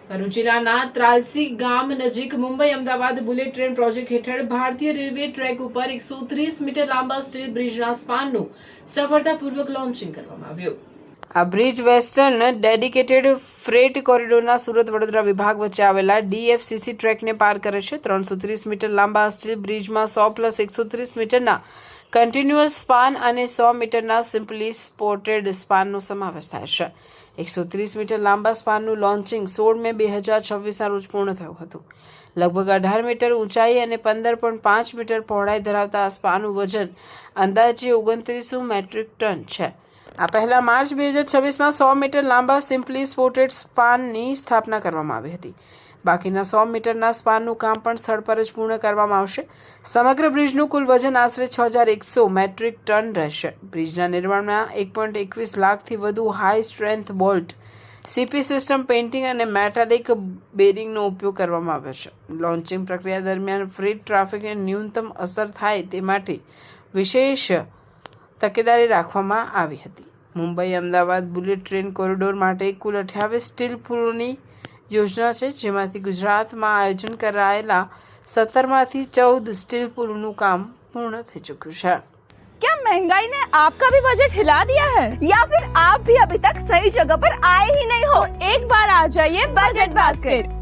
ભરૂચ જિલ્લાના ત્રાલસી ગામ નજીક Mumbai Ahmedabad bullet train project હેઠળ ભારતીય રેલવે ટ્રેક ઉપર 130 મીટર લાંબા સ્ટીલ બ્રિજના સ્પાનનું સફળતાપૂર્વક લોન્ચિંગ કરવામાં આવ્યું। આ બ્રિજ વેસ્ટર્ન ડેડિકેટેડ ફ્રેટ કોરિડોરના સુરત વડોદરા વિભાગ વચ્ચે આવેલા DFCC ટ્રેકને પાર કરે છે। 330 મીટર લાંબા સ્ટીલ બ્રિજમાં 100 + 130 મીટરના કન્ટિન્યુઅસ સ્પાન અને 100 મીટરના સિમ્પલી સ્પોર્ટેડ સ્પાનનો સમાવેશ થાય છે। 130 મીટર લાંબા સ્પાનનું લોન્ચિંગ 16 મે 2026ના રોજ પૂર્ણ થયું હતું। લગભગ 18 મીટર ઊંચાઈ અને 15.5 મીટર પહોળાઈ ધરાવતા આ સ્પાનનું વજન અંદાજે 29 મેટ્રિક ટન છે। આ પહેલા માર્ચ 2026માં 100 મીટર લાંબા સિમ્પલી સ્પોર્ટેડ સ્પાનની સ્થાપના કરવામાં આવી હતી। બાકીના 100 મીટરના સ્પાનનું કામ પણ સ્થળ પર જ પૂર્ણ કરવામાં આવશે। સમગ્ર બ્રિજનું કુલ વજન આશરે 6100 મેટ્રિક ટન રહેશે। બ્રિજના નિર્માણમાં 1.21 લાખથી વધુ high strength bolt, CP system, painting અને મેટાલિક બેરિંગનો ઉપયોગ કરવામાં આવ્યો છે। લોન્ચિંગ પ્રક્રિયા દરમિયાન ફ્રેટ ટ્રાફિકને ન્યૂનતમ અસર થાય તે માટે વિશેષ તકેદારી રાખવામાં આવી હતી। Mumbai Ahmedabad bullet train corridor માટે કુલ 28 સ્ટીલ પુલોની યોજના છે, જેમાંથી ગુજરાતમાં આયોજન કરાયેલા 17માંથી 14 સ્ટીલ પુલોનું કામ પૂર્ણ થઈ ચૂક્યું છે। क्या महंगाई ने आपका भी बजट हिला दिया है या फिर आप भी अभी तक सही जगह पर आए ही नहीं हो? तो एक बार आ जाइए बजट बास्केट।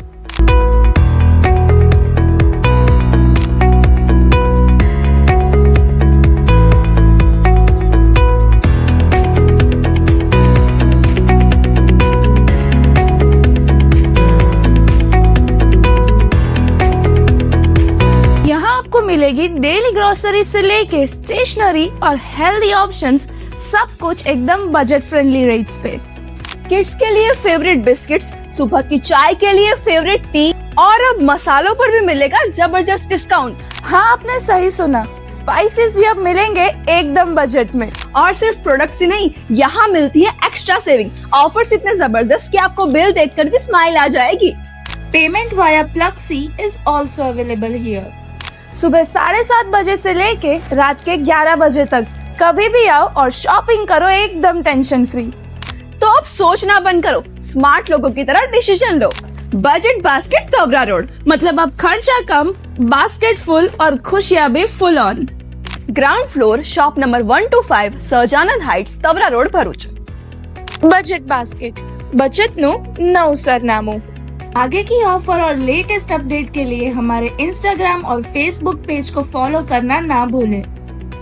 आपको मिलेगी डेली ग्रोसरी से लेके स्टेशनरी और हेल्दी ऑप्शंस, सब कुछ एकदम बजट फ्रेंडली रेट्स पे। किड्स के लिए फेवरेट बिस्किट्स, सुबह की चाय के लिए फेवरेट टी और अब मसालों पर भी मिलेगा जबरदस्त डिस्काउंट। हाँ, आपने सही सुना, स्पाइसेस भी अब मिलेंगे एकदम बजट में। और सिर्फ प्रोडक्ट्स ही नहीं, यहाँ मिलती है एक्स्ट्रा सेविंग। ऑफर्स इतने जबरदस्त कि आपको बिल देखकर भी स्माइल आ जाएगी। Payment via Pluxee is also available here. सुबह 7:30 बजे से लेके रात के 11 बजे तक कभी भी आओ और शॉपिंग करो एकदम टेंशन फ्री। तो अब सोचना बंद करो, स्मार्ट लोगों की तरह डिसीजन लो। बजट बास्केट तवरा रोड, मतलब अब खर्चा कम, बास्केट फुल और खुशियां भी full on. Ground floor, shop number 125, Sahajanand heights, Tavra road, Bharuch. Budget basket, बचत नो नव सरनामों। आगे की ऑफर और लेटेस्ट अपडेट के लिए हमारे इंस्टाग्राम और फेसबुक पेज को फॉलो करना ना भूलें।